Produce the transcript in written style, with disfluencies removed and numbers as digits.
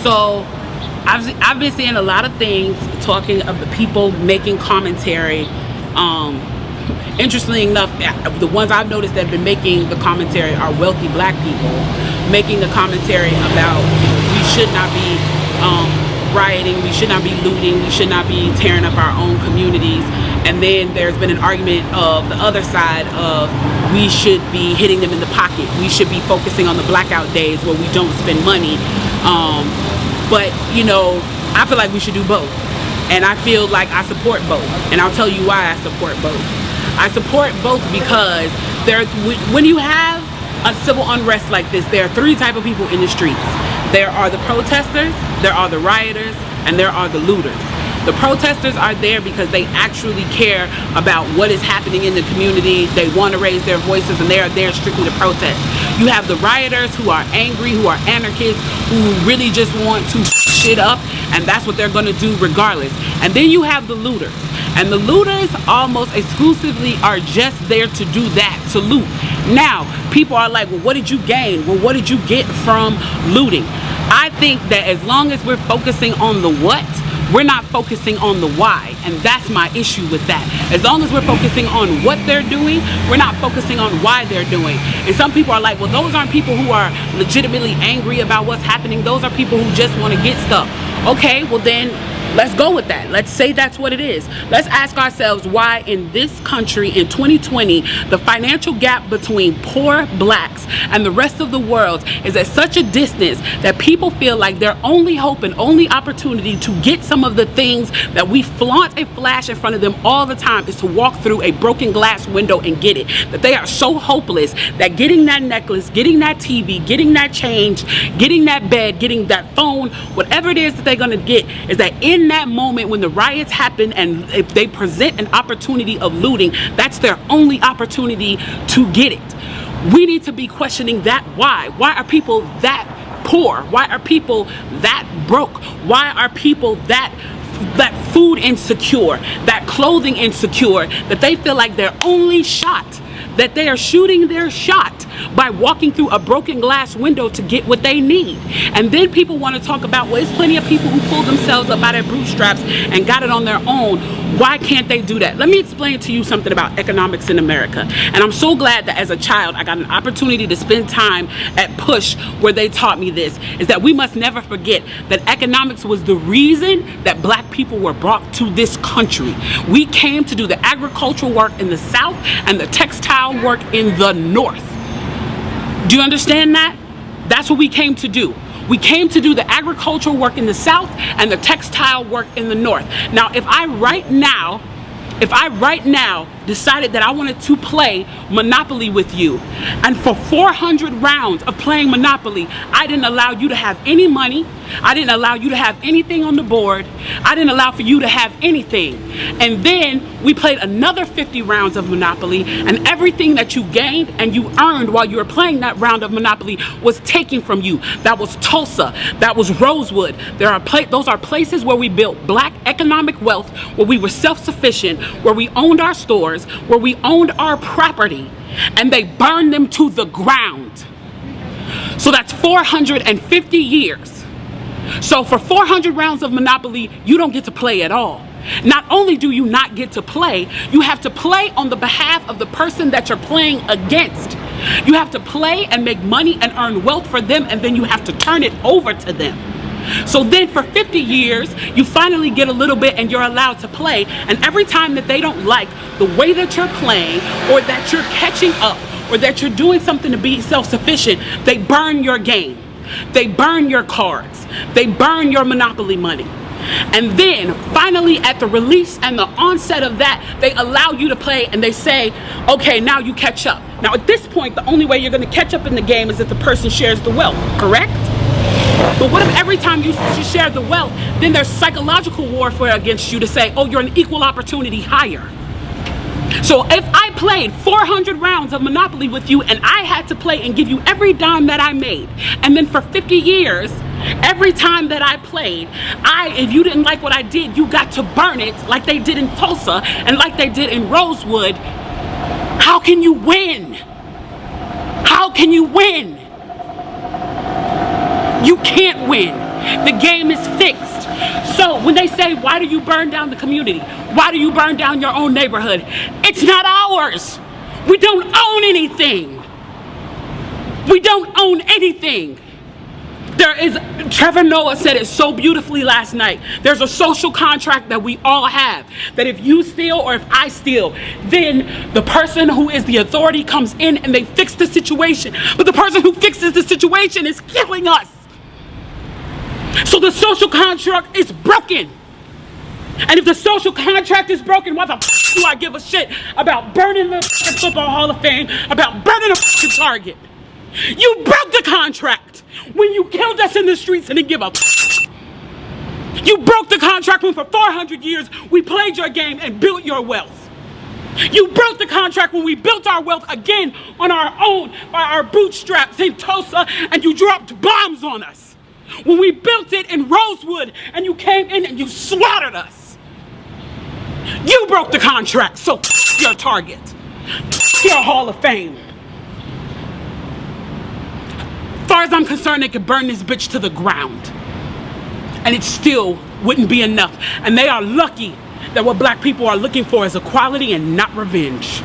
So I've been seeing a lot of things talking of the people making commentary. Interestingly enough, the ones I've noticed that have been making the commentary are wealthy black people making the commentary about we should not be rioting, we should not be looting, we should not be tearing up our own communities. And then there's been an argument of the other side of we should be hitting them in the pocket. We should be focusing on the blackout days where we don't spend money. But you know, I feel like we should do both. And I feel like I support both. And I'll tell you why I support both. I support both because when you have a civil unrest like this, there are three types of people in the streets. There are the protesters, there are the rioters, and there are the looters. The protesters are there because they actually care about what is happening in the community. They want to raise their voices, and they are there strictly to protest. You have the rioters who are angry, who are anarchists, who really just want to shit up, and that's what they're going to do regardless. And then you have the looters. And the looters almost exclusively are just there to do that, to loot. Now, people are like, well, what did you gain? Well, what did you get from looting? I think that as long as we're focusing on the what, we're not focusing on the why, and that's my issue with that. As long as we're focusing on what they're doing, we're not focusing on why they're doing. And some people are like, well, those aren't people who are legitimately angry about what's happening. Those are people who just want to get stuff. Okay, well then, let's go with that. Let's say that's what it is. Let's ask ourselves why in this country in 2020, the financial gap between poor blacks and the rest of the world is at such a distance that people feel like their only hope and only opportunity to get some of the things that we flaunt and flash in front of them all the time is to walk through a broken glass window and get it. That they are so hopeless that getting that necklace, getting that TV, getting that change, getting that bed, getting that phone, whatever it is that they're gonna get, is that in that moment when the riots happen and if they present an opportunity of looting, that's their only opportunity to get it. We need to be questioning that why. Why are people that poor? Why are people that broke? Why are people that food insecure, that clothing insecure, that they feel like their only shot, that they are shooting their shot by walking through a broken glass window to get what they need? And then people want to talk about, well, there's plenty of people who pulled themselves up by their bootstraps and got it on their own. Why can't they do that? Let me explain to you something about economics in America. And I'm so glad that as a child I got an opportunity to spend time at Push where they taught me this, is that we must never forget that economics was the reason that black people were brought to this country. We came to do the agricultural work in the South and the textile work in the North. Do you understand that? That's what we came to do. We came to do the agricultural work in the South and the textile work in the North. Now, if I right now decided that I wanted to play Monopoly with you, and for 400 rounds of playing Monopoly, I didn't allow you to have any money, I didn't allow you to have anything on the board, I didn't allow for you to have anything, and then we played another 50 rounds of Monopoly, and everything that you gained and you earned while you were playing that round of Monopoly was taken from you. That was Tulsa, that was Rosewood. Those are places where we built black economic wealth, where we were self-sufficient, where we owned our stores, where we owned our property, and they burned them to the ground. So that's 450 years. So for 400 rounds of Monopoly, you don't get to play at all. Not only do you not get to play, you have to play on the behalf of the person that you're playing against. You have to play and make money and earn wealth for them, and then you have to turn it over to them. So then for 50 years, you finally get a little bit and you're allowed to play. And every time that they don't like the way that you're playing, or that you're catching up, or that you're doing something to be self-sufficient, they burn your game. They burn your cards. They burn your Monopoly money. And then finally at the release and the onset of that, they allow you to play and they say, okay, now you catch up. Now at this point, the only way you're going to catch up in the game is if the person shares the wealth, correct? But what if every time you share the wealth, then there's psychological warfare against you to say, oh, you're an equal opportunity hire. So if I played 400 rounds of Monopoly with you and I had to play and give you every dime that I made, and then for 50 years, every time that I played, if you didn't like what I did, you got to burn it like they did in Tulsa and like they did in Rosewood, how can you win? How can you win? You can't win. The game is fixed. So when they say, why do you burn down the community? Why do you burn down your own neighborhood? It's not ours. We don't own anything. We don't own anything. Trevor Noah said it so beautifully last night. There's a social contract that we all have. That if you steal or if I steal, then the person who is the authority comes in and they fix the situation. But the person who fixes the situation is killing us. So the social contract is broken. And if the social contract is broken, why the f do I give a shit about burning the Football Hall of Fame, about burning a Target? You broke the contract when you killed us in the streets and didn't give a f. You broke the contract when for 400 years we played your game and built your wealth. You broke the contract when we built our wealth again on our own, by our bootstraps in Tulsa, and you dropped bombs on us. When we built it in Rosewood and you came in and you slaughtered us. You broke the contract, so f your Target. F your Hall of Fame. As far as I'm concerned, they could burn this bitch to the ground. And it still wouldn't be enough. And they are lucky that what black people are looking for is equality and not revenge.